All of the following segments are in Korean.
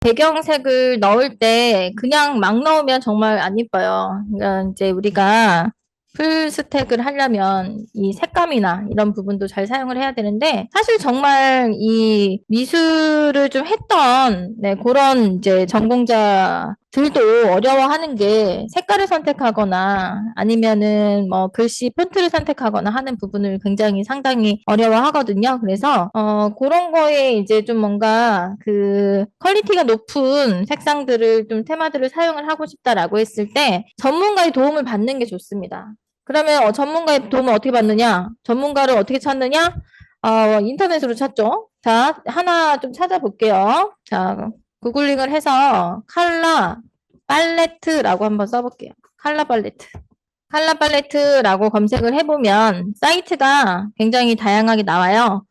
배경색을 넣을 때 그냥 막 넣으면 정말 안 이뻐요. 그러니까 이제 우리가 풀 스택을 하려면 이 색감이나 이런 부분도 잘 사용을 해야 되는데 사실 정말 이 미술을 좀 했던 그런 이제 전공자들도 어려워하는 게 색깔을 선택하거나 아니면은 뭐 글씨 폰트를 선택하거나 하는 부분을 굉장히 상당히 어려워하거든요. 그래서 그런 거에 이제 좀 뭔가 그 퀄리티가 높은 색상들을 좀 테마들을 사용을 하고 싶다라고 했을 때 전문가의 도움을 받는 게 좋습니다. 그러면 전문가의 도움을 어떻게 받느냐? 전문가를 어떻게 찾느냐? 인터넷으로 찾죠. 자, 하나 좀 찾아볼게요. 자, 구글링을 해서 컬러 팔레트라고 한번 써볼게요. 컬러 팔레트. 컬러 팔레트라고 검색을 해보면 사이트가 굉장히 다양하게 나와요.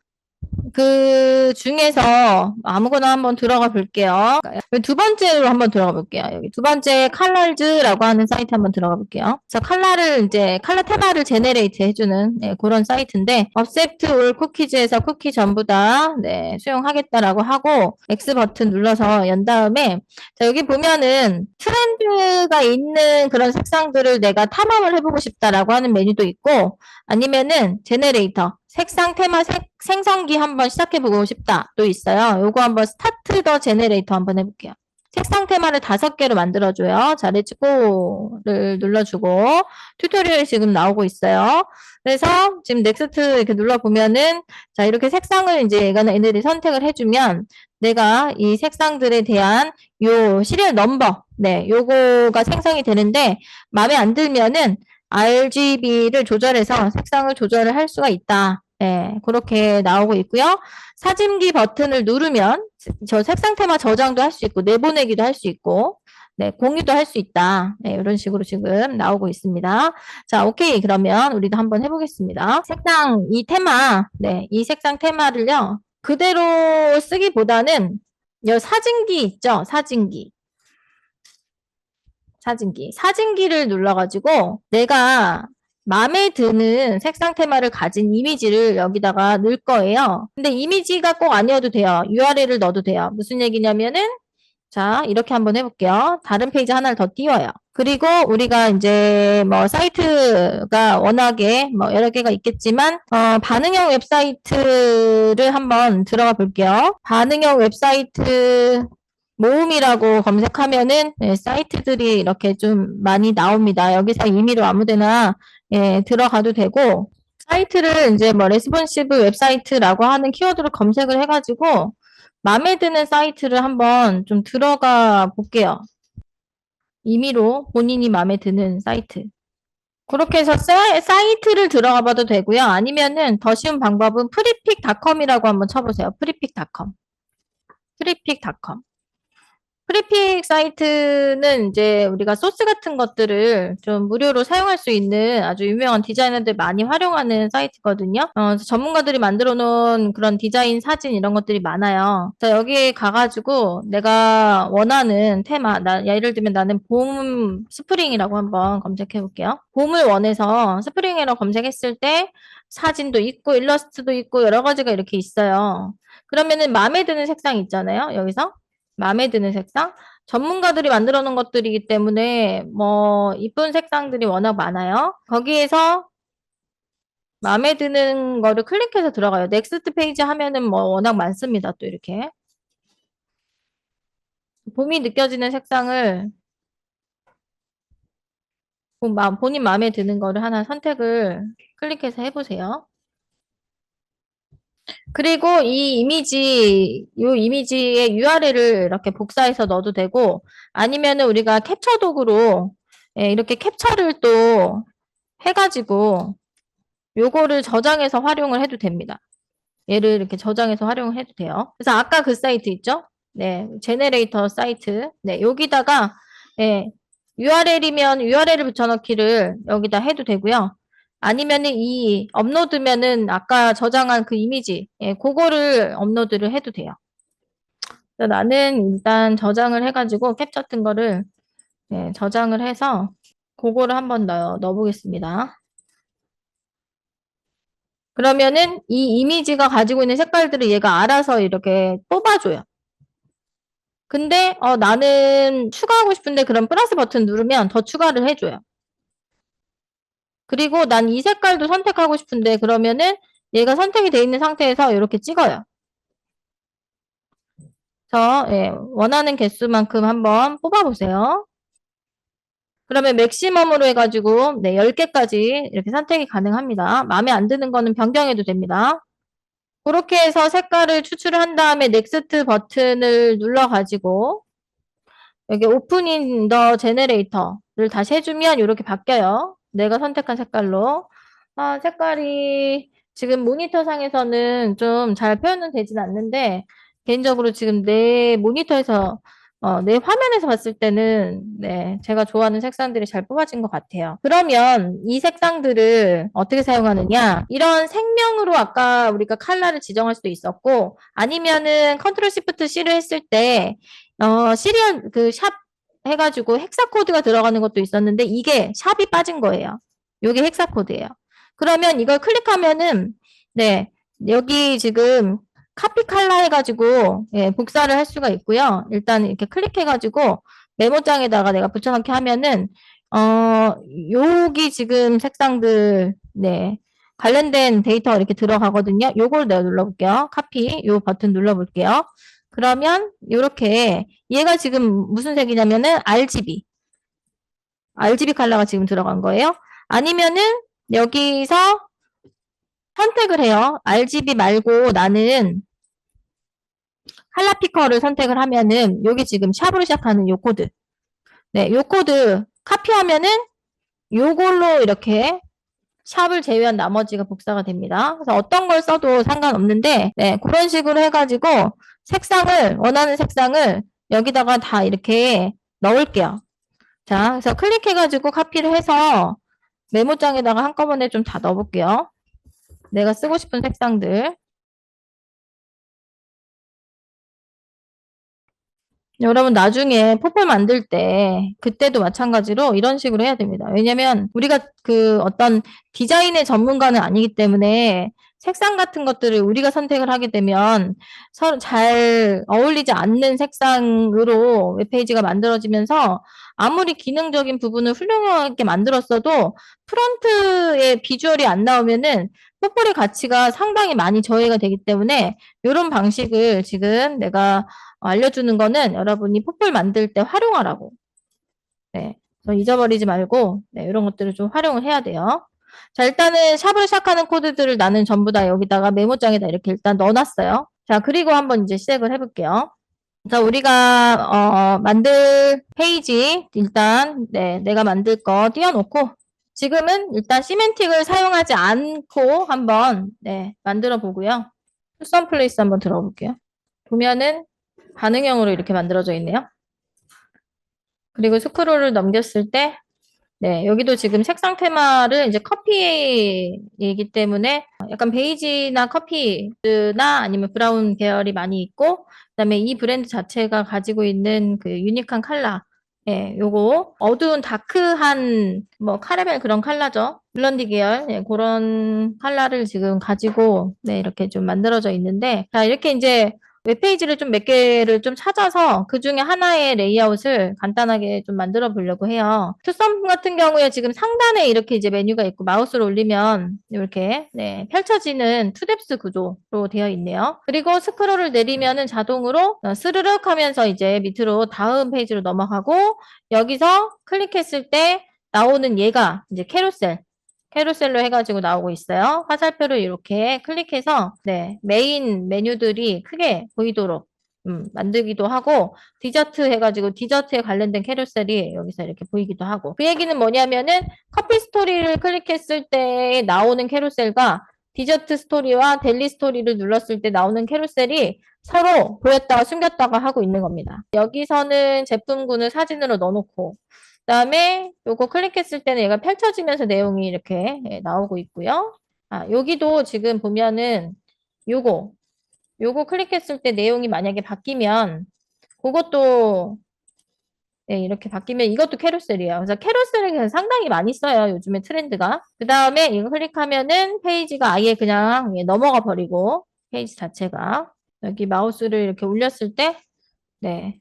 그 중에서 아무거나 한번 들어가 볼게요. 두 번째로 한번 들어가 볼게요. 여기 두 번째 컬러즈라고 하는 사이트 한번 들어가 볼게요. 그래서 컬러를 이제 컬러 테마를 제네레이트 해주는 그런 사이트인데 업셉트 올 쿠키즈에서 쿠키 전부 다 수용하겠다라고 하고 X 버튼 눌러서 연 다음에 자, 여기 보면은 트렌드가 있는 그런 색상들을 내가 탐험을 해보고 싶다라고 하는 메뉴도 있고 아니면은 제네레이터 색상 테마 생성기 한번 시작해보고 싶다 또 있어요. 요거 한번 스타트 더 제네레이터 한번 해볼게요. 색상 테마를 5개로 만들어줘요. 잘해주고를 눌러주고 튜토리얼이 지금 나오고 있어요. 그래서 지금 넥스트 이렇게 눌러보면은 자 이렇게 색상을 이제 얘네들이 선택을 해주면 내가 이 색상들에 대한 요 시리얼 넘버 요거가 생성이 되는데 마음에 안 들면은 RGB를 조절해서 색상을 조절을 할 수가 있다. 그렇게 나오고 있고요. 사진기 버튼을 누르면 저 색상 테마 저장도 할 수 있고 내보내기도 할 수 있고 공유도 할 수 있다. 이런 식으로 지금 나오고 있습니다. 자, 오케이. 그러면 우리도 한번 해보겠습니다. 색상 이 테마, 이 색상 테마를요. 그대로 쓰기보다는 여 사진기 있죠? 사진기. 사진기를 눌러가지고 내가 마음에 드는 색상 테마를 가진 이미지를 여기다가 넣을 거예요. 근데 이미지가 꼭 아니어도 돼요. URL을 넣어도 돼요. 무슨 얘기냐면은 자, 이렇게 한번 해볼게요. 다른 페이지 하나를 더 띄워요. 그리고 우리가 이제 뭐 사이트가 워낙에 뭐 여러 개가 있겠지만 반응형 웹사이트를 한번 들어가 볼게요. 반응형 웹사이트 모음이라고 검색하면은 사이트들이 이렇게 좀 많이 나옵니다. 여기서 임의로 아무데나 들어가도 되고 사이트를 이제 뭐 레스폰시브 웹사이트라고 하는 키워드로 검색을 해가지고 마음에 드는 사이트를 한번 좀 들어가 볼게요. 임의로 본인이 마음에 드는 사이트. 그렇게 해서 사이트를 들어가 봐도 되고요. 아니면은 더 쉬운 방법은 프리픽닷컴이라고 한번 쳐보세요. 프리픽닷컴. 프리픽닷컴. 프리픽 사이트는 이제 우리가 소스 같은 것들을 좀 무료로 사용할 수 있는 아주 유명한 디자이너들 많이 활용하는 사이트거든요. 전문가들이 만들어 놓은 그런 디자인 사진 이런 것들이 많아요. 자, 여기 가가지고 내가 원하는 테마, 예를 들면 나는 봄 스프링이라고 한번 검색해 볼게요. 봄을 원해서 스프링이라고 검색했을 때 사진도 있고 일러스트도 있고 여러 가지가 이렇게 있어요. 그러면은 마음에 드는 색상 있잖아요. 여기서. 마음에 드는 색상? 전문가들이 만들어 놓은 것들이기 때문에 뭐 이쁜 색상들이 워낙 많아요. 거기에서 마음에 드는 거를 클릭해서 들어가요. 넥스트 페이지 하면은 뭐 워낙 많습니다. 또 이렇게. 봄이 느껴지는 색상을 본인 마음에 드는 거를 하나 선택을 클릭해서 해보세요. 그리고 요 이미지의 URL을 이렇게 복사해서 넣어도 되고, 아니면은 우리가 캡처 도구로, 이렇게 캡처를 또 해가지고, 요거를 저장해서 활용을 해도 됩니다. 얘를 이렇게 저장해서 활용을 해도 돼요. 그래서 아까 그 사이트 있죠? 제네레이터 사이트. 여기다가, URL이면 URL을 붙여넣기를 여기다 해도 되고요. 아니면은 이 업로드면은 아까 저장한 그 이미지, 그거를 업로드를 해도 돼요. 그래서 나는 일단 저장을 해가지고 캡처된 거를 저장을 해서 그거를 한번 넣어보겠습니다. 그러면은 이 이미지가 가지고 있는 색깔들을 얘가 알아서 이렇게 뽑아줘요. 근데 나는 추가하고 싶은데 그럼 플러스 버튼 누르면 더 추가를 해줘요. 그리고 난 이 색깔도 선택하고 싶은데 그러면은 얘가 선택이 돼 있는 상태에서 이렇게 찍어요. 그래서 예, 원하는 개수만큼 한번 뽑아보세요. 그러면 맥시멈으로 해가지고 네, 10개까지 이렇게 선택이 가능합니다. 마음에 안 드는 거는 변경해도 됩니다. 그렇게 해서 색깔을 추출을 한 다음에 넥스트 버튼을 눌러가지고 여기 오프닝 더 제네레이터를 다시 해주면 이렇게 바뀌어요. 내가 선택한 색깔로. 색깔이 지금 모니터 상에서는 좀 잘 표현은 되진 않는데 개인적으로 지금 내 모니터에서 내 화면에서 봤을 때는 네, 제가 좋아하는 색상들이 잘 뽑아진 것 같아요. 그러면 이 색상들을 어떻게 사용하느냐? 이런 색명으로 아까 우리가 컬러를 지정할 수도 있었고 아니면은 컨트롤 시프트 C를 했을 때 시리얼 그 샵 해가지고 헥사 코드가 들어가는 것도 있었는데 이게 샵이 빠진 거예요. 요게 헥사 코드예요. 그러면 이걸 클릭하면은 네 여기 지금 카피 칼라 해가지고 예, 복사를 할 수가 있고요. 일단 이렇게 클릭해가지고 메모장에다가 내가 붙여넣기 하면은 여기 지금 색상들 네 관련된 데이터가 이렇게 들어가거든요. 요걸 내가 눌러볼게요. 카피 요 버튼 눌러볼게요. 그러면 이렇게 얘가 지금 무슨 색이냐면은 RGB 컬러가 지금 들어간 거예요. 아니면은 여기서 선택을 해요. RGB 말고 나는 컬러 피커를 선택을 하면은 여기 지금 샵으로 시작하는 요 코드. 네, 요 코드 카피하면은 요걸로 이렇게 샵을 제외한 나머지가 복사가 됩니다. 그래서 어떤 걸 써도 상관없는데 네, 그런 식으로 해가지고 색상을 원하는 색상을 여기다가 다 이렇게 넣을게요. 자, 그래서 클릭해가지고 카피를 해서 메모장에다가 한꺼번에 좀 다 넣어볼게요. 내가 쓰고 싶은 색상들. 여러분 나중에 포폴 만들 때 그때도 마찬가지로 이런 식으로 해야 됩니다. 왜냐면 우리가 그 어떤 디자인의 전문가는 아니기 때문에 색상 같은 것들을 우리가 선택을 하게 되면 서로 잘 어울리지 않는 색상으로 웹페이지가 만들어지면서 아무리 기능적인 부분을 훌륭하게 만들었어도 프론트의 비주얼이 안 나오면은 포폴의 가치가 상당히 많이 저해가 되기 때문에 이런 방식을 지금 내가 알려주는 거는 여러분이 포폴 만들 때 활용하라고. 네. 그래서 잊어버리지 말고 네, 이런 것들을 좀 활용을 해야 돼요. 자, 일단은 샵을 시작하는 코드들을 나는 전부 다 여기다가 메모장에다 이렇게 일단 넣어놨어요. 자, 그리고 한번 이제 시작을 해볼게요. 자, 우리가 만들 페이지 일단 네, 내가 만들 거 띄워놓고 지금은 일단 시멘틱을 사용하지 않고 한번 네, 만들어 보고요. 투썸 플레이스 한번 들어볼게요. 보면은 반응형으로 이렇게 만들어져 있네요. 그리고 스크롤을 넘겼을 때, 네, 여기도 지금 색상 테마를 이제 커피이기 때문에 약간 베이지나 커피나 아니면 브라운 계열이 많이 있고, 그다음에 이 브랜드 자체가 가지고 있는 그 유니크한 컬러. 예, 요거 어두운 다크한 뭐 카라멜 그런 컬러죠. 블런디 계열 그런 컬러를 지금 가지고 네, 이렇게 좀 만들어져 있는데 자, 이렇게 이제 웹페이지를 좀 몇 개를 좀 찾아서 그 중에 하나의 레이아웃을 간단하게 좀 만들어 보려고 해요. 투썸 같은 경우에 지금 상단에 이렇게 이제 메뉴가 있고 마우스를 올리면 이렇게 네, 펼쳐지는 투뎁스 구조로 되어 있네요. 그리고 스크롤을 내리면은 자동으로 스르륵 하면서 이제 밑으로 다음 페이지로 넘어가고 여기서 클릭했을 때 나오는 얘가 이제 캐ro셀로 해가지고 나오고 있어요. 화살표를 이렇게 클릭해서 네, 메인 메뉴들이 크게 보이도록 만들기도 하고 디저트 해가지고 디저트에 관련된 캐ro셀이 여기서 이렇게 보이기도 하고 그 얘기는 뭐냐면은 커피 스토리를 클릭했을 때 나오는 캐ro셀과 디저트 스토리와 델리 스토리를 눌렀을 때 나오는 캐ro셀이 서로 보였다가 숨겼다가 하고 있는 겁니다. 여기서는 제품군을 사진으로 넣어놓고 그다음에 요거 클릭했을 때는 얘가 펼쳐지면서 내용이 이렇게 나오고 있고요. 여기도 지금 보면은 요거 클릭했을 때 내용이 만약에 바뀌면 그것도 네, 이렇게 바뀌면 이것도 캐ro셀이에요. 그래서 캐ro셀을 상당히 많이 써요. 요즘에 트렌드가. 그 다음에 이거 클릭하면은 페이지가 아예 그냥 넘어가 버리고 페이지 자체가 여기 마우스를 이렇게 올렸을 때 네,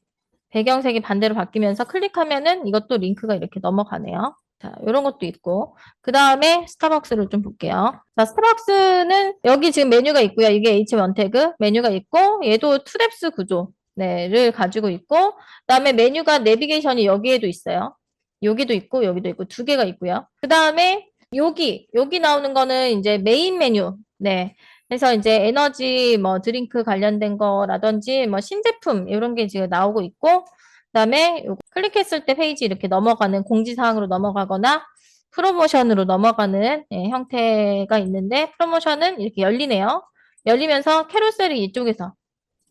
배경색이 반대로 바뀌면서 클릭하면은 이것도 링크가 이렇게 넘어가네요. 자, 이런 것도 있고. 그 다음에 스타벅스를 좀 볼게요. 자, 스타벅스는 여기 지금 메뉴가 있고요. 이게 H1 태그 메뉴가 있고, 얘도 투랩스 구조, 네,를 가지고 있고, 그 다음에 메뉴가 내비게이션이 여기에도 있어요. 여기도 있고, 여기도 있고, 두 개가 있고요. 그 다음에 여기 나오는 거는 이제 메인 메뉴. 네. 그래서 이제 에너지 뭐 드링크 관련된 거라든지 뭐 신제품 이런 게 지금 나오고 있고, 그다음에 요거 클릭했을 때 페이지 이렇게 넘어가는 공지사항으로 넘어가거나 프로모션으로 넘어가는 형태가 있는데 프로모션은 이렇게 열리네요. 열리면서 캐ro셀이 이쪽에서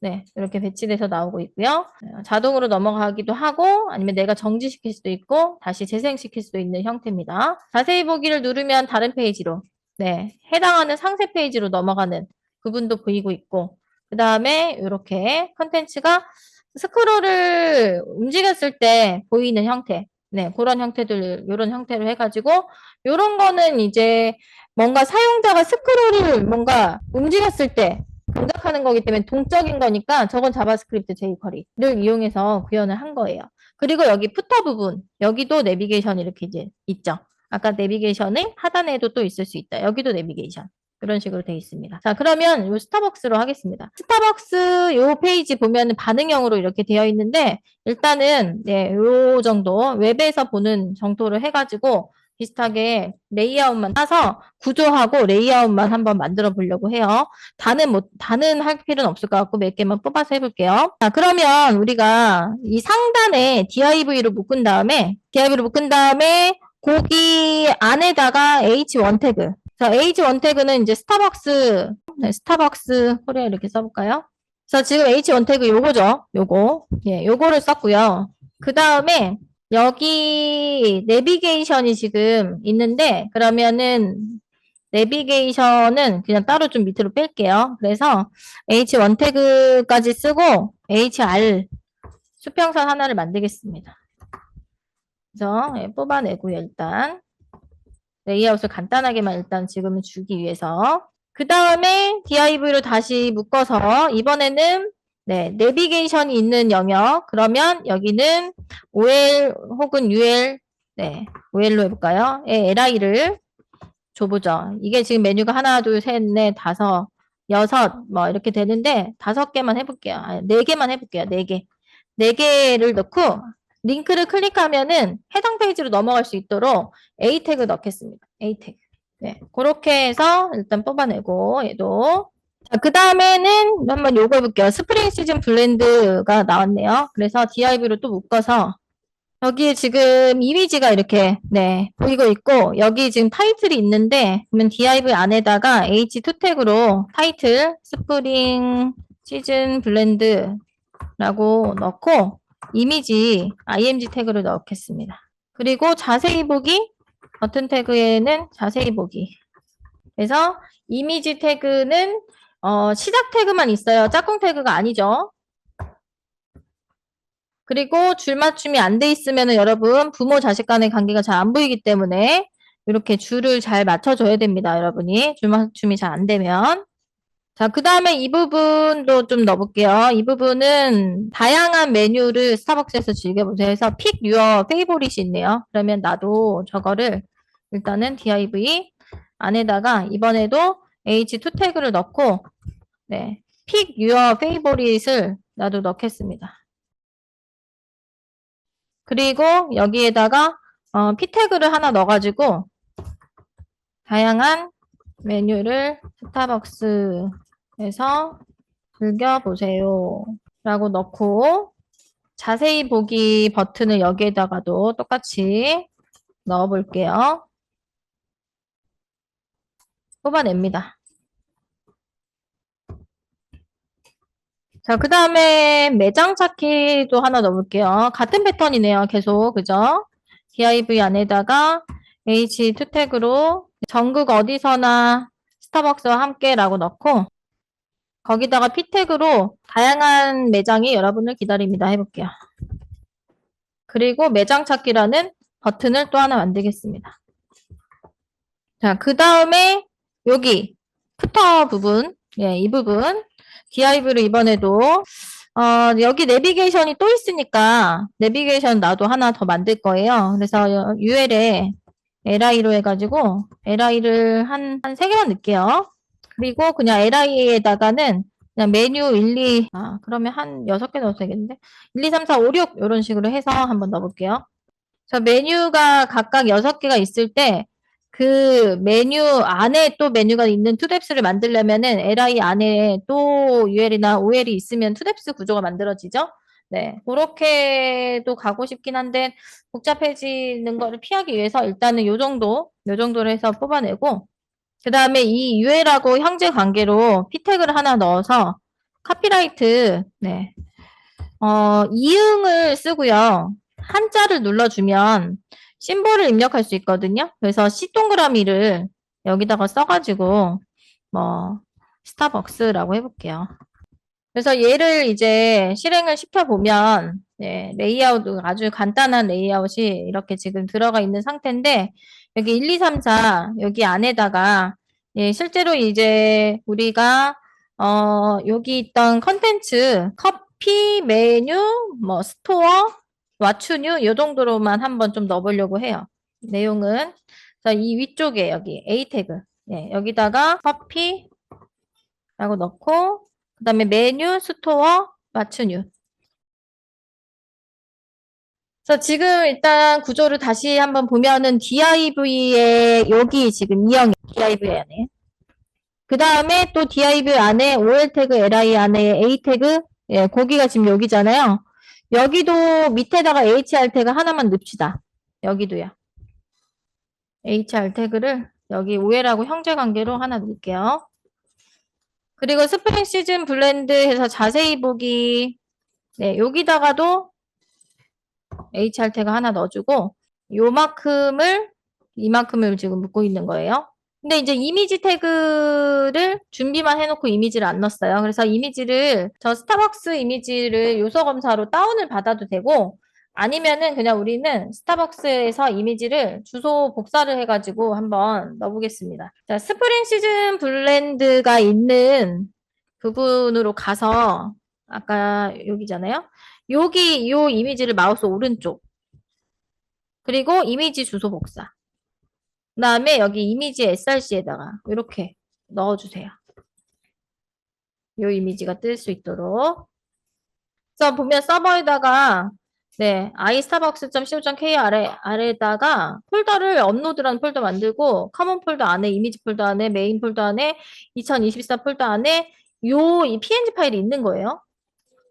네, 이렇게 배치돼서 나오고 있고요. 자동으로 넘어가기도 하고 아니면 내가 정지시킬 수도 있고 다시 재생시킬 수도 있는 형태입니다. 자세히 보기를 누르면 다른 페이지로 네, 해당하는 상세 페이지로 넘어가는 부분도 보이고 있고 그 다음에 이렇게 컨텐츠가 스크롤을 움직였을 때 보이는 형태 네, 그런 형태들 이런 형태로 해가지고 이런 거는 이제 뭔가 사용자가 스크롤을 뭔가 움직였을 때 동작하는 거기 때문에 동적인 거니까 저건 자바스크립트 jQuery를 이용해서 구현을 한 거예요. 그리고 여기 푸터 부분, 여기도 내비게이션 이렇게 이제 있죠. 아까 내비게이션의 하단에도 또 있을 수 있다. 여기도 내비게이션. 이런 식으로 되어 있습니다. 자, 그러면 요 스타벅스로 하겠습니다. 스타벅스 요 페이지 보면 반응형으로 이렇게 되어 있는데 일단은 네, 요 정도 웹에서 보는 정도로 해가지고 비슷하게 레이아웃만 따서 구조하고 레이아웃만 한번 만들어 보려고 해요. 다는 할 필요는 없을 것 같고 몇 개만 뽑아서 해볼게요. 자, 그러면 우리가 이 상단에 div를 묶은 다음에 거기 안에다가 h1 태그. 자, h1 태그는 이제 스타벅스, 네, 스타벅스 코리아 이렇게 써볼까요? 자, 지금 h1 태그 요거죠. 요거. 예, 요거를 썼고요. 그 다음에 여기 내비게이션이 지금 있는데 그러면은 내비게이션은 그냥 따로 좀 밑으로 뺄게요. 그래서 H1 태그까지 쓰고 HR 수평선 하나를 만들겠습니다. 그래서 뽑아내고요. 일단 레이아웃을 간단하게만 일단 지금은 주기 위해서 그 다음에 div를 다시 묶어서 이번에는 네, 내비게이션이 있는 영역 그러면 여기는 OL 혹은 UL 네, OL로 해볼까요? li를 줘보죠. 이게 지금 메뉴가 하나, 둘, 셋, 넷, 다섯, 여섯 뭐 이렇게 되는데 5개만 해볼게요. 아니, 4개만 해볼게요. 4개. 4개를 넣고 링크를 클릭하면은 해당 페이지로 넘어갈 수 있도록 A 태그 넣겠습니다. A 태그. 네, 그렇게 해서 일단 뽑아내고 얘도 자, 그 다음에는 한번 요거 해볼게요. 스프링 시즌 블렌드가 나왔네요. 그래서 div로 또 묶어서 여기에 지금 이미지가 이렇게 네 보이고 있고 여기 지금 타이틀이 있는데 그러면 div 안에다가 h2 태그로 타이틀 스프링 시즌 블렌드라고 넣고 이미지 img 태그를 넣겠습니다. 그리고 자세히 보기 버튼 태그에는 자세히 보기 그래서 이미지 태그는 시작 태그만 있어요. 짝꿍 태그가 아니죠. 그리고 줄 맞춤이 안 돼 있으면 여러분 부모 자식 간의 관계가 잘 안 보이기 때문에 이렇게 줄을 잘 맞춰줘야 됩니다. 여러분이 줄 맞춤이 잘 안 되면 자, 그 다음에 이 부분도 좀 넣어볼게요. 이 부분은 다양한 메뉴를 스타벅스에서 즐겨보세요. 해서 pick your favorite이 있네요. 그러면 나도 저거를 일단은 div 안에다가 이번에도 h2 태그를 넣고 네, pick your favorite을 나도 넣겠습니다. 그리고 여기에다가 p 태그를 하나 넣어가지고 다양한 메뉴를 스타벅스에서 즐겨보세요 라고 넣고 자세히 보기 버튼을 여기에다가도 똑같이 넣어볼게요. 뽑아냅니다. 자, 그 다음에 매장 찾기도 하나 넣어볼게요. 같은 패턴이네요. 계속, 그죠? div 안에다가 h2 태그로 전국 어디서나 스타벅스와 함께라고 넣고 거기다가 p 태그로 다양한 매장이 여러분을 기다립니다. 해볼게요. 그리고 매장 찾기라는 버튼을 또 하나 만들겠습니다. 자, 그 다음에 여기 푸터 부분, 예, 이 부분 div를 이번에도 여기 내비게이션이 또 있으니까 내비게이션 나도 하나 더 만들 거예요. 그래서 UL에 li로 해가지고 li를 한 3개만 넣을게요. 그리고 그냥 li에다가는 그냥 메뉴 1, 2, 그러면 한 6개 넣어도 되겠는데? 1, 2, 3, 4, 5, 6 이런 식으로 해서 한번 넣어볼게요. 자, 메뉴가 각각 6개가 있을 때 그 메뉴 안에 또 메뉴가 있는 투뎁스를 만들려면은 li 안에 또 ul이나 ol이 있으면 투뎁스 구조가 만들어지죠. 네, 그렇게도 가고 싶긴 한데 복잡해지는 거를 피하기 위해서 일단은 요 정도로 해서 뽑아내고 그 다음에 이 ul하고 형제 관계로 p 태그를 하나 넣어서 카피라이트 네, 이응을 쓰고요. 한자를 눌러주면 심볼을 입력할 수 있거든요. 그래서 C 동그라미를 여기다가 써가지고 뭐 스타벅스라고 해볼게요. 그래서 얘를 이제 실행을 시켜보면 네, 레이아웃 아주 간단한 레이아웃이 이렇게 지금 들어가 있는 상태인데 여기 1, 2, 3, 4 여기 안에다가 예, 실제로 이제 우리가 여기 있던 컨텐츠 커피 메뉴 뭐 스토어 왓츠뉴 요 정도로만 한번 좀 넣어보려고 해요. 내용은 자, 이 위쪽에 여기 A 태그 예, 여기다가 커피라고 넣고 그 다음에 메뉴 스토어 왓츠뉴 그래서 지금 일단 구조를 다시 한번 보면은 div의 여기 지금 이형 div 안에 그 다음에 또 div 안에 ol 태그 li 안에 a 태그 예, 거기가 지금 여기잖아요. 여기도 밑에다가 hr 태그 하나만 넣읍시다. 여기도요. hr 태그를 여기 ol하고 형제 관계로 하나 넣을게요. 그리고 스프링 시즌 블렌드 해서 자세히 보기 네, 여기다가도 hr 태그 하나 넣어주고 이만큼을 지금 묶고 있는 거예요. 근데 이제 이미지 태그를 준비만 해놓고 이미지를 안 넣었어요. 그래서 이미지를 저 스타벅스 이미지를 요소 검사로 다운을 받아도 되고 아니면은 그냥 우리는 스타벅스에서 이미지를 주소 복사를 해가지고 한번 넣어보겠습니다. 자, 스프링 시즌 블렌드가 있는 부분으로 가서 아까 여기잖아요. 여기 요 이미지를 마우스 오른쪽 그리고 이미지 주소 복사 그 다음에 여기 이미지 src에다가 이렇게 넣어주세요. 요 이미지가 뜰 수 있도록 그래서 보면 서버에다가 네, iStarbucks.co.k 아래에다가 폴더를 업로드라는 폴더 만들고 커먼 폴더 안에 이미지 폴더 안에 메인 폴더 안에 2024 폴더 안에 이 png 파일이 있는 거예요.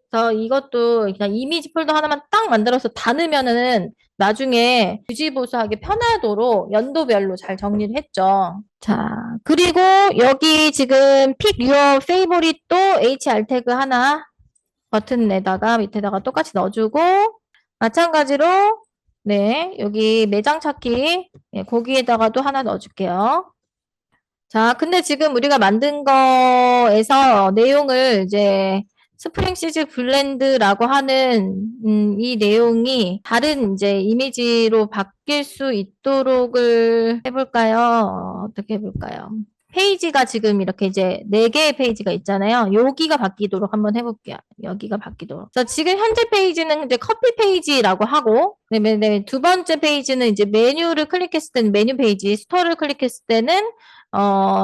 그래서 이것도 그냥 이미지 폴더 하나만 딱 만들어서 다 넣으면은 나중에 유지보수하기 편하도록 연도별로 잘 정리를 했죠. 자, 그리고 여기 지금 pick your favorite 또 HR 태그 하나 버튼에다가 밑에다가 똑같이 넣어주고 마찬가지로 네, 여기 매장 찾기 네, 거기에다가도 하나 넣어줄게요. 자, 근데 지금 우리가 만든 거에서 내용을 이제 스프링 시즈 블렌드라고 하는 이 내용이 다른 이제 이미지로 바뀔 수 있도록을 해볼까요? 어떻게 해볼까요? 페이지가 지금 이렇게 이제 4개의 페이지가 있잖아요. 여기가 바뀌도록 한번 해볼게요. 여기가 바뀌도록. 그래서 지금 현재 페이지는 이제 커피 페이지라고 하고, 네, 두 번째 페이지는 이제 메뉴를 클릭했을 때는 메뉴 페이지, 스토어를 클릭했을 때는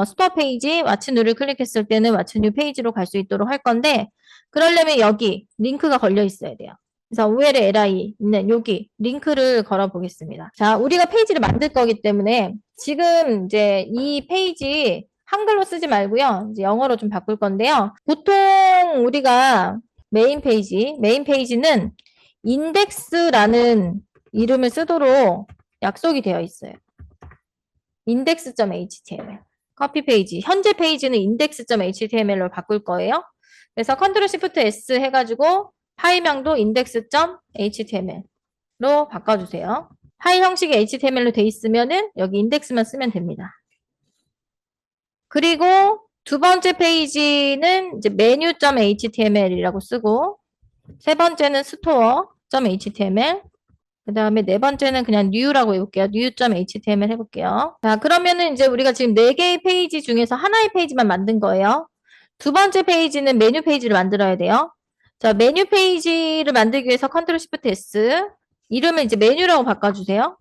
스토어 페이지, 왓츠뉴를 클릭했을 때는 왓츠뉴 페이지로 갈 수 있도록 할 건데, 그러려면 여기 링크가 걸려 있어야 돼요. 그래서 URL li 있는 여기 링크를 걸어 보겠습니다. 자, 우리가 페이지를 만들 거기 때문에 지금 이제 이 페이지 한글로 쓰지 말고요. 이제 영어로 좀 바꿀 건데요. 보통 우리가 메인 페이지는 인덱스라는 이름을 쓰도록 약속이 되어 있어요. index.html 커피 페이지 현재 페이지는 index.html로 바꿀 거예요. 그래서 컨트롤 시프트 S 해가지고 파일명도 index.html로 바꿔주세요. 파일 형식이 HTML로 돼 있으면은 여기 인덱스만 쓰면 됩니다. 그리고 두 번째 페이지는 이제 menu.html이라고 쓰고 세 번째는 store.html 그 다음에 네 번째는 그냥 new라고 해볼게요. new.html 해볼게요. 자, 그러면은 이제 우리가 지금 4개의 페이지 중에서 하나의 페이지만 만든 거예요. 두 번째 페이지는 메뉴 페이지를 만들어야 돼요. 자, 메뉴 페이지를 만들기 위해서 컨트롤 시프트 S. 이름을 이제 메뉴라고 바꿔주세요.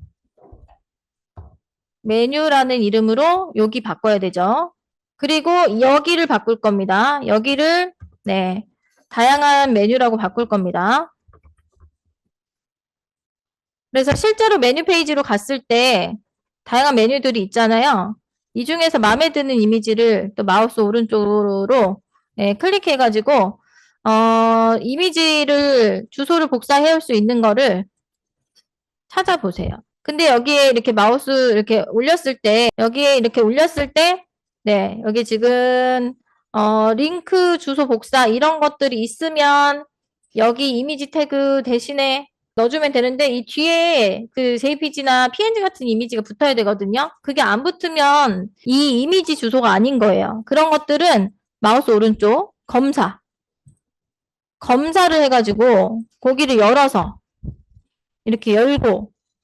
메뉴라는 이름으로 여기 바꿔야 되죠. 그리고 여기를 바꿀 겁니다. 여기를, 네, 다양한 메뉴라고 바꿀 겁니다. 그래서 실제로 메뉴 페이지로 갔을 때 다양한 메뉴들이 있잖아요. 이 중에서 마음에 드는 이미지를 또 마우스 오른쪽으로 네, 클릭해가지고 이미지를 주소를 복사해 올 수 있는 거를 찾아보세요. 근데 여기에 이렇게 마우스 이렇게 올렸을 때 여기에 이렇게 올렸을 때 네, 여기 지금 링크 주소 복사 이런 것들이 있으면 여기 이미지 태그 대신에 넣어주면 되는데 이 뒤에 그 JPG나 PNG 같은 이미지가 붙어야 되거든요. 그게 안 붙으면 이 이미지 주소가 아닌 거예요. 그런 것들은 마우스 오른쪽 검사를 해가지고 거기를 열어서 이렇게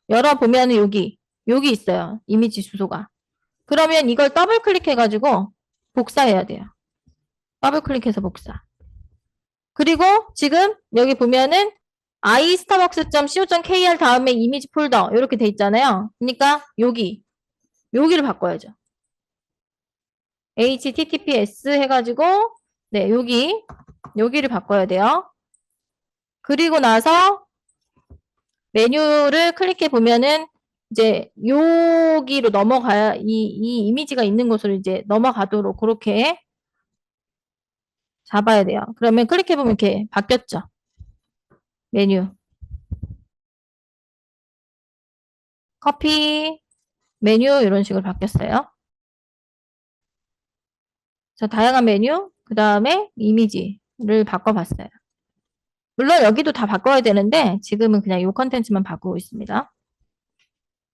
열어보면 여기 있어요. 이미지 주소가. 그러면 이걸 더블 클릭해가지고 복사해야 돼요. 더블 클릭해서 복사. 그리고 지금 여기 보면은 istarbucks.co.kr 다음에 이미지 폴더 이렇게 돼 있잖아요. 그러니까 여기를 바꿔야죠. https 해가지고 네 여기를 바꿔야 돼요. 그리고 나서 메뉴를 클릭해 보면은 이제 여기로 넘어가야 이 이미지가 있는 곳으로 이제 넘어가도록 그렇게 잡아야 돼요. 그러면 클릭해 보면 이렇게 바뀌었죠. 메뉴 커피 메뉴 이런 식으로 바뀌었어요. 자, 다양한 메뉴 그 다음에 이미지를 바꿔봤어요. 물론 여기도 다 바꿔야 되는데 지금은 그냥 이 컨텐츠만 바꾸고 있습니다.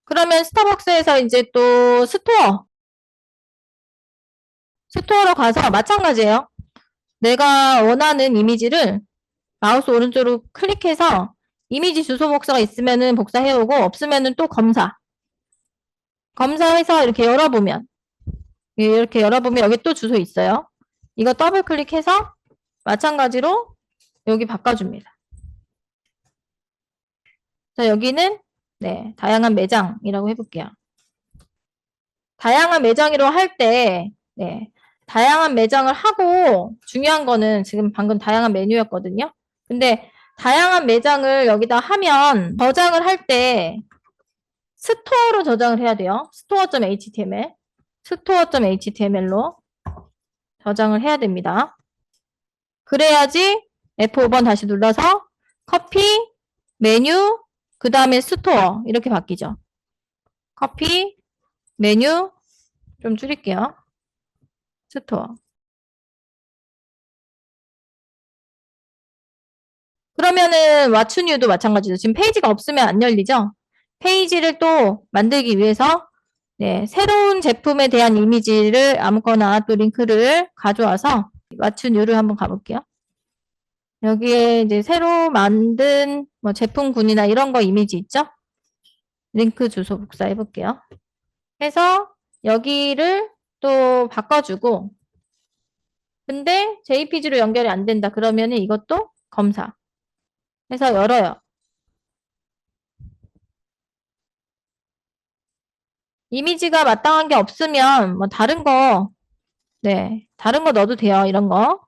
그러면 스타벅스에서 이제 또 스토어로 가서 마찬가지예요. 내가 원하는 이미지를 마우스 오른쪽으로 클릭해서 이미지 주소 복사가 있으면은 복사해오고 없으면은 또 검사해서 이렇게 열어보면 여기 또 주소 있어요. 이거 더블 클릭해서 마찬가지로 여기 바꿔줍니다. 자, 여기는 네, 다양한 매장이라고 해볼게요. 다양한 매장이라고 할 때, 네, 다양한 매장을 하고 중요한 거는 지금 방금 다양한 메뉴였거든요. 근데 다양한 매장을 여기다 하면 저장을 할 때 스토어로 저장을 해야 돼요. 스토어.html로 저장을 해야 됩니다. 그래야지 F5번 다시 눌러서 커피, 메뉴, 그 다음에 스토어 이렇게 바뀌죠. 커피, 메뉴 좀 줄일게요. 스토어. 그러면은 왓츠뉴도 마찬가지죠. 지금 페이지가 없으면 안 열리죠. 페이지를 또 만들기 위해서 네, 새로운 제품에 대한 이미지를 아무거나 또 링크를 가져와서 왓츠뉴를 한번 가볼게요. 여기에 이제 새로 만든 뭐 제품군이나 이런 거 이미지 있죠? 링크 주소 복사해 볼게요. 해서 여기를 또 바꿔주고 근데 JPG로 연결이 안 된다. 그러면은 이것도 검사 해서 열어요. 이미지가 마땅한 게 없으면 뭐 다른 거 넣어도 돼요. 이런 거.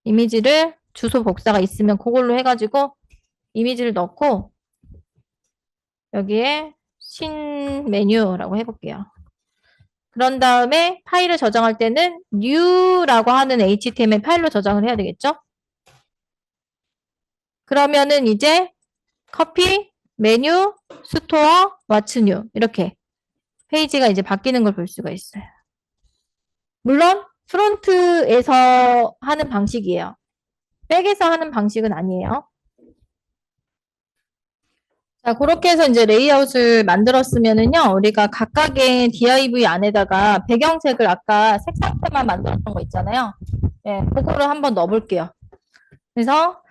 이미지를 주소 복사가 있으면 그걸로 해가지고 이미지를 넣고 여기에 신 메뉴라고 해볼게요. 그런 다음에 파일을 저장할 때는 new라고 하는 HTML 파일로 저장을 해야 되겠죠? 그러면은 이제 커피, 메뉴, 스토어, 왓츠 뉴 이렇게 페이지가 이제 바뀌는 걸 볼 수가 있어요. 물론 프론트에서 하는 방식이에요. 백에서 하는 방식은 아니에요. 자, 그렇게 해서 이제 레이아웃을 만들었으면은요, 우리가 각각의 div 안에다가 배경색을 아까 색 상태만 만들었던 거 있잖아요. 예, 그거를 한번 넣어볼게요. 그래서,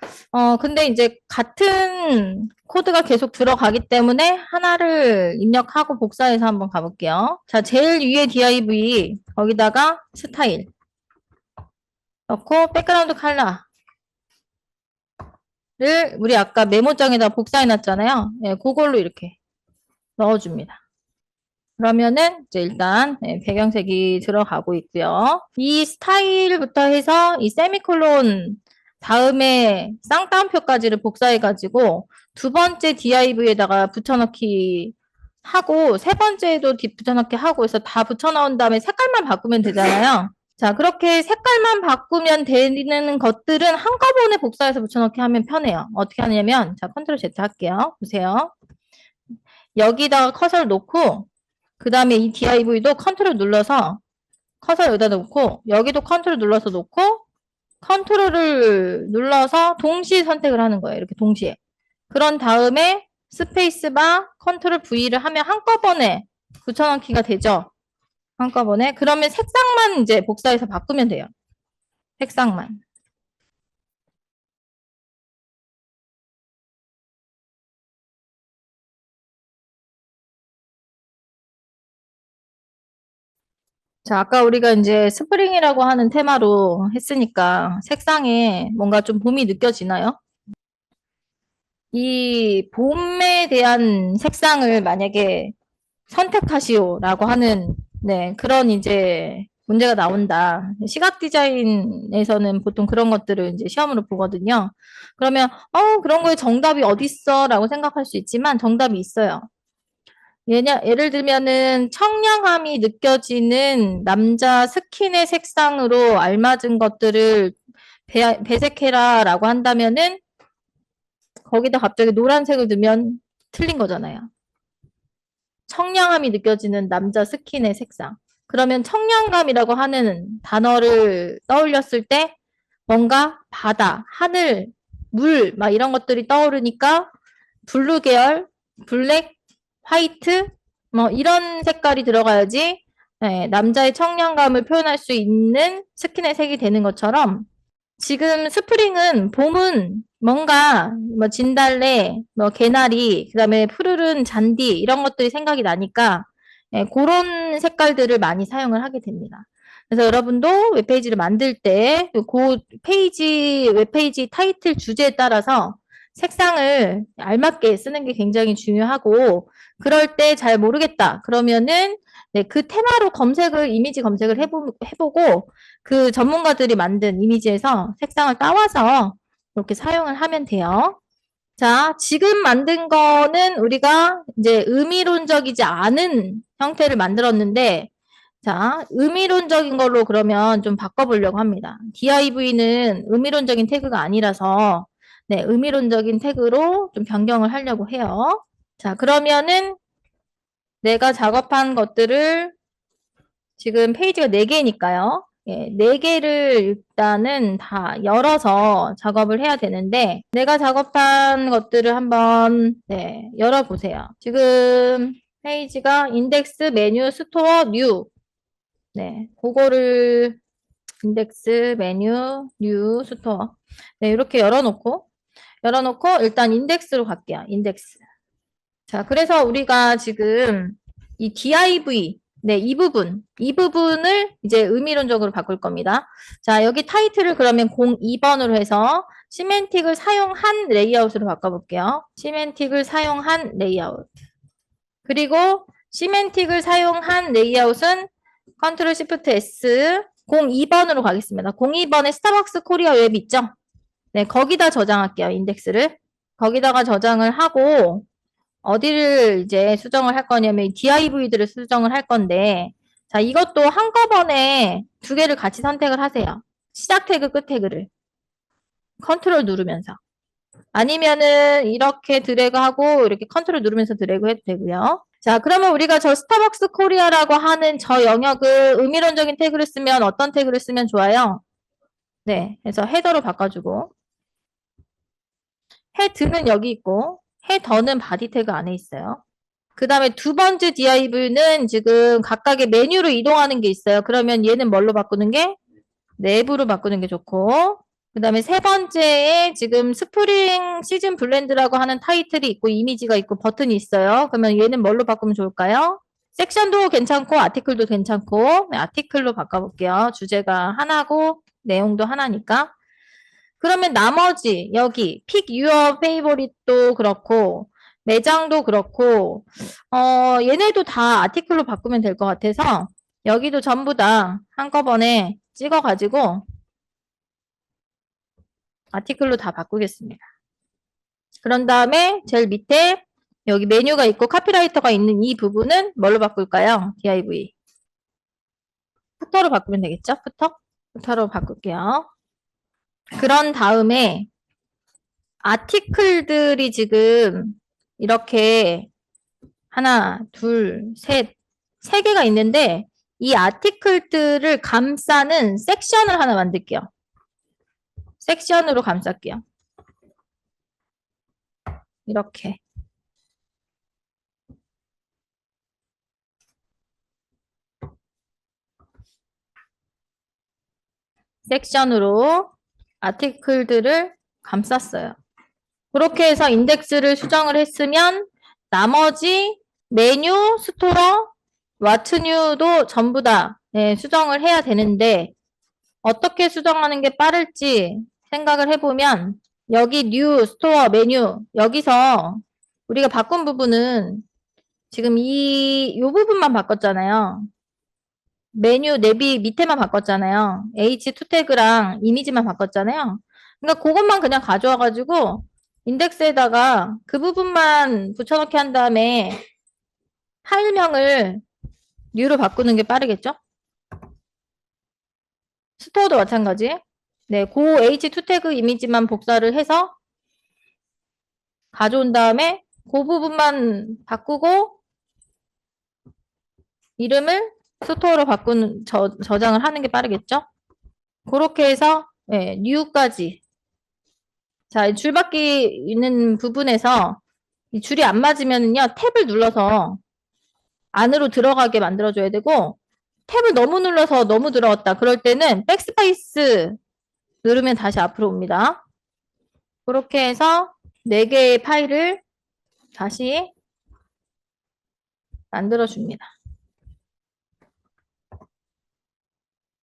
근데 이제 같은 코드가 계속 들어가기 때문에 하나를 입력하고 복사해서 한번 가볼게요. 자, 제일 위에 div, 거기다가 스타일 넣고, 백그라운드 컬러 우리 아까 메모장에다 복사해 놨잖아요. 예, 그걸로 이렇게 넣어줍니다. 그러면은 이제 일단 배경색이 들어가고 있고요. 이 스타일부터 해서 이 세미콜론 다음에 쌍따옴표까지를 복사해가지고 두 번째 div에다가 붙여넣기 하고 세 번째에도 붙여넣기 하고 해서 다 붙여넣은 다음에 색깔만 바꾸면 되잖아요. 자, 그렇게 색깔만 바꾸면 되는 것들은 한꺼번에 복사해서 붙여넣기 하면 편해요. 어떻게 하냐면, 자, 컨트롤 Z 할게요. 보세요. 여기다가 커서를 놓고, 그 다음에 이 div도 컨트롤 눌러서 커서 여기다 놓고, 여기도 컨트롤 눌러서 놓고, 컨트롤을 눌러서 동시에 선택을 하는 거예요. 이렇게 동시에. 그런 다음에 스페이스바 컨트롤 V를 하면 한꺼번에 붙여넣기가 되죠. 한꺼번에. 그러면 색상만 이제 복사해서 바꾸면 돼요. 색상만. 자, 아까 우리가 이제 스프링이라고 하는 테마로 했으니까 색상에 뭔가 좀 봄이 느껴지나요? 이 봄에 대한 색상을 만약에 선택하시오라고 하는 네, 그런 이제 문제가 나온다. 시각 디자인에서는 보통 그런 것들을 이제 시험으로 보거든요. 그러면 그런 거에 정답이 어딨어라고 생각할 수 있지만 정답이 있어요. 예를 들면은 청량함이 느껴지는 남자 스킨의 색상으로 알맞은 것들을 배색해라라고 한다면은 거기다 갑자기 노란색을 넣으면 틀린 거잖아요. 청량함이 느껴지는 남자 스킨의 색상. 그러면 청량감이라고 하는 단어를 떠올렸을 때 뭔가 바다, 하늘, 물, 막 이런 것들이 떠오르니까 블루 계열, 블랙, 화이트, 뭐 이런 색깔이 들어가야지 남자의 청량감을 표현할 수 있는 스킨의 색이 되는 것처럼 지금 스프링은 봄은 뭔가 뭐 진달래, 뭐 개나리, 그다음에 푸르른 잔디 이런 것들이 생각이 나니까 그런 색깔들을 많이 사용을 하게 됩니다. 그래서 여러분도 웹페이지를 만들 때 그 페이지 웹페이지 타이틀 주제에 따라서 색상을 알맞게 쓰는 게 굉장히 중요하고 그럴 때 잘 모르겠다. 그러면은 네, 그 테마로 이미지 검색을 해보고 그 전문가들이 만든 이미지에서 색상을 따와서 이렇게 사용을 하면 돼요. 자, 지금 만든 거는 우리가 이제 의미론적이지 않은 형태를 만들었는데, 자, 의미론적인 걸로 그러면 좀 바꿔보려고 합니다. div는 의미론적인 태그가 아니라서, 네, 의미론적인 태그로 좀 변경을 하려고 해요. 자, 그러면은 내가 작업한 것들을 지금 페이지가 4개니까요. 예, 4개를 일단은 다 열어서 작업을 해야 되는데 내가 작업한 것들을 한번 네, 열어보세요. 지금 페이지가 인덱스, 메뉴, 스토어, 뉴 네, 그거를 인덱스, 메뉴, 뉴, 스토어 네, 이렇게 열어놓고 일단 인덱스로 갈게요. 인덱스. 자, 그래서 우리가 지금 이 div, 네, 이 부분을 이제 의미론적으로 바꿀 겁니다. 자, 여기 타이틀을 그러면 02번으로 해서 시멘틱을 사용한 레이아웃으로 바꿔볼게요. 시멘틱을 사용한 레이아웃. 그리고 시멘틱을 사용한 레이아웃은 컨트롤 시프트 S 02번으로 가겠습니다. 02번에 스타벅스 코리아 웹 있죠? 네, 거기다 저장할게요. 인덱스를. 거기다가 저장을 하고 어디를 이제 수정을 할 거냐면 div들을 수정을 할 건데 자 이것도 한꺼번에 두 개를 같이 선택을 하세요. 시작 태그 끝 태그를 컨트롤 누르면서 아니면은 이렇게 드래그하고 이렇게 컨트롤 누르면서 드래그 해도 되고요. 자 그러면 우리가 저 스타벅스 코리아라고 하는 저 영역을 의미론적인 태그를 쓰면 어떤 태그를 쓰면 좋아요? 네, 그래서 헤더로 바꿔주고 헤드는 여기 있고 헤더는 바디 태그 안에 있어요. 그 다음에 두 번째 div는 지금 각각의 메뉴로 이동하는 게 있어요. 그러면 얘는 뭘로 바꾸는 게? 내부로 바꾸는 게 좋고 그 다음에 세 번째에 지금 스프링 시즌 블렌드라고 하는 타이틀이 있고 이미지가 있고 버튼이 있어요. 그러면 얘는 뭘로 바꾸면 좋을까요? 섹션도 괜찮고 아티클도 괜찮고 네, 아티클로 바꿔볼게요. 주제가 하나고 내용도 하나니까 그러면 나머지 여기 pick your favorite도 그렇고 매장도 그렇고 얘네도 다 아티클로 바꾸면 될 것 같아서 여기도 전부 다 한꺼번에 찍어가지고 아티클로 다 바꾸겠습니다. 그런 다음에 제일 밑에 여기 메뉴가 있고 카피라이터가 있는 이 부분은 뭘로 바꿀까요? div. 푸터로 바꾸면 되겠죠? 푸터로 바꿀게요. 그런 다음에 아티클들이 지금 이렇게 하나, 둘, 셋, 세 개가 있는데 이 아티클들을 감싸는 섹션을 하나 만들게요. 섹션으로 감쌀게요. 이렇게. 섹션으로 아티클들을 감쌌어요. 그렇게 해서 인덱스를 수정을 했으면 나머지 메뉴, 스토어, 왓츠뉴도 전부 다 수정을 해야 되는데 어떻게 수정하는 게 빠를지 생각을 해보면 여기 뉴, 스토어, 메뉴 여기서 우리가 바꾼 부분은 지금 요 부분만 바꿨잖아요. 메뉴 내비 밑에만 바꿨잖아요. H2 태그랑 이미지만 바꿨잖아요. 그러니까 그것만 그냥 가져와가지고 인덱스에다가 그 부분만 붙여넣기 한 다음에 파일명을 뉴로 바꾸는 게 빠르겠죠? 스토어도 마찬가지. 네, 고 H2 태그 이미지만 복사를 해서 가져온 다음에 그 부분만 바꾸고 이름을 스토어로 바꾸는 저장을 하는 게 빠르겠죠? 그렇게 해서 네, 뉴까지. 자, 줄바퀴 있는 부분에서 이 줄이 안 맞으면요 탭을 눌러서 안으로 들어가게 만들어줘야 되고 탭을 너무 눌러서 너무 들어갔다. 그럴 때는 백스페이스 누르면 다시 앞으로 옵니다. 그렇게 해서 4개의 파일을 다시 만들어줍니다.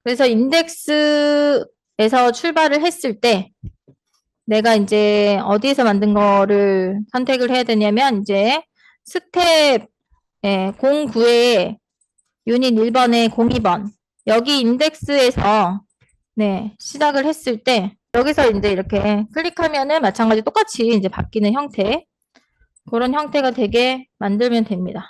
그래서 인덱스에서 출발을 했을 때 내가 이제 어디에서 만든 거를 선택을 해야 되냐면 이제 스텝 09에 유닛 1번에 02번 여기 인덱스에서 시작을 했을 때 여기서 이제 이렇게 클릭하면은 마찬가지 똑같이 이제 바뀌는 형태 그런 형태가 되게 만들면 됩니다.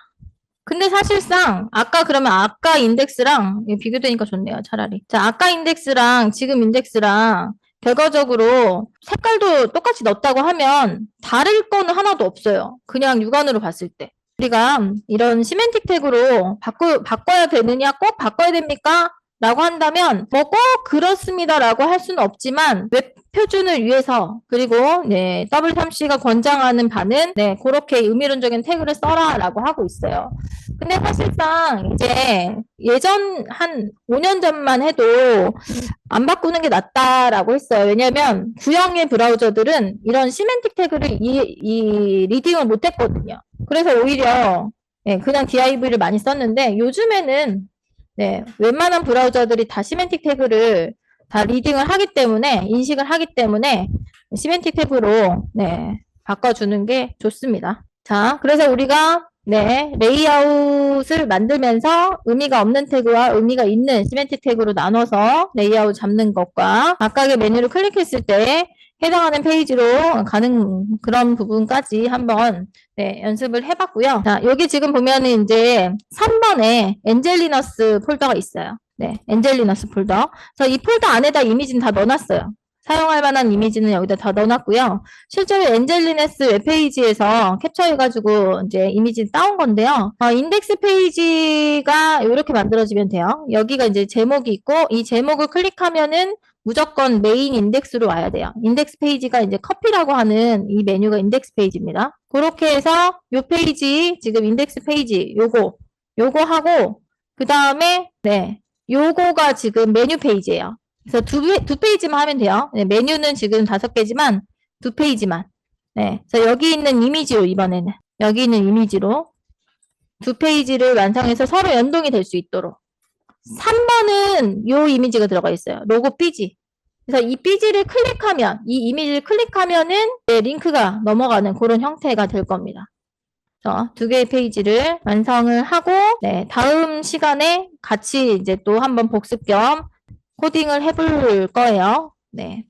근데 사실상 아까 인덱스랑 비교되니까 좋네요. 차라리. 자, 아까 인덱스랑 지금 인덱스랑 결과적으로 색깔도 똑같이 넣었다고 하면 다를 거는 하나도 없어요. 그냥 육안으로 봤을 때. 우리가 이런 시멘틱 태그로 바꿔야 되느냐, 꼭 바꿔야 됩니까? 라고 한다면 뭐 꼭 그렇습니다 라고 할 수는 없지만 웹 표준을 위해서 그리고 W3C가 권장하는 바는 그렇게 의미론적인 태그를 써라 라고 하고 있어요. 근데 사실상 이제 예전 한 5년 전만 해도 안 바꾸는 게 낫다라고 했어요. 왜냐면 구형의 브라우저들은 이런 시멘틱 태그를 리딩을 못했거든요. 그래서 오히려 그냥 div를 많이 썼는데 요즘에는 웬만한 브라우저들이 다 시멘틱 태그를 다 리딩을 하기 때문에 인식을 하기 때문에 시멘틱 태그로 바꿔주는 게 좋습니다. 자, 그래서 우리가 레이아웃을 만들면서 의미가 없는 태그와 의미가 있는 시멘틱 태그로 나눠서 레이아웃 잡는 것과 각각의 메뉴를 클릭했을 때 해당하는 페이지로 가는 그런 부분까지 한번 연습을 해봤고요. 자, 여기 지금 보면은 이제 3번에 엔젤리너스 폴더가 있어요. 엔젤리너스 폴더. 그래서 이 폴더 안에다 이미지는 다 넣어놨어요. 사용할 만한 이미지는 여기다 다 넣어놨고요. 실제로 엔젤리너스 웹페이지에서 캡처해가지고 이제 이미지 따온 건데요. 인덱스 페이지가 이렇게 만들어지면 돼요. 여기가 이제 제목이 있고 이 제목을 클릭하면은 무조건 메인 인덱스로 와야 돼요. 인덱스 페이지가 이제 커피라고 하는 이 메뉴가 인덱스 페이지입니다. 그렇게 해서 요 페이지 지금 인덱스 페이지 요거 하고 그 다음에 요거가 지금 메뉴 페이지예요. 그래서 두 페이지만 하면 돼요. 메뉴는 지금 5개지만 2페이지만. 그래서 여기 있는 이미지로 이번에는 여기 있는 이미지로 2페이지를 완성해서 서로 연동이 될 수 있도록 3번은 요 이미지가 들어가 있어요. 로고 삐지. 그래서 이 삐지를 클릭하면, 이 이미지를 클릭하면은 네, 링크가 넘어가는 그런 형태가 될 겁니다. 두 개의 페이지를 완성을 하고, 네, 다음 시간에 같이 이제 또 한번 복습 겸 코딩을 해볼 거예요. 네.